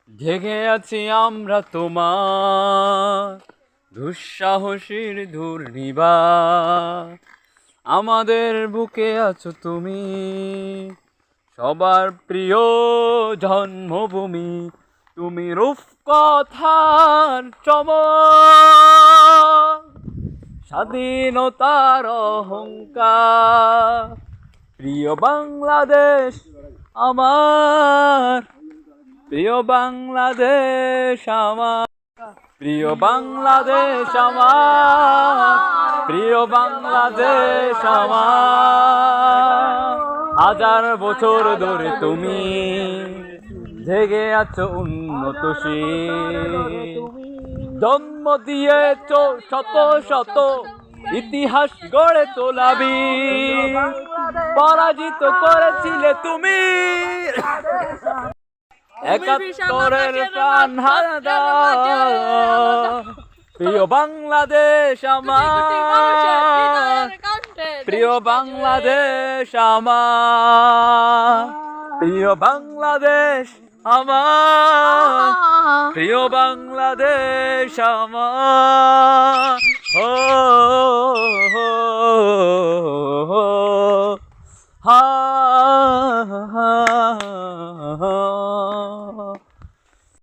জেগে আছি আমরা তোমার দুঃসাহসীর ধূর্ণিবা, আমাদের বুকে আছো তুমি, সবার প্রিয় জন্মভূমি। তুমি রূপকথার চমক, স্বাধীনতার অহংকার। প্রিয় বাংলাদেশ আমার, প্রিয় বাংলাদেশ আমার, প্রিয় বাংলাদেশ আমার, প্রিয় বাংলাদেশ আমার। হাজার বছর ধরে তুমি জেগে আছো উন্নতশীল, জন্ম দিয়েছ শত শত ইতিহাস গড়ে তোলাবি। পরাজিত করেছিলে তুমি একাত্তরের প্রাণ হারাদা। প্রিয় বাংলাদেশ আমার, প্রিয় বাংলাদেশ আমার, প্রিয় বাংলাদেশ আমার, প্রিয় বাংলাদেশ আমার। ও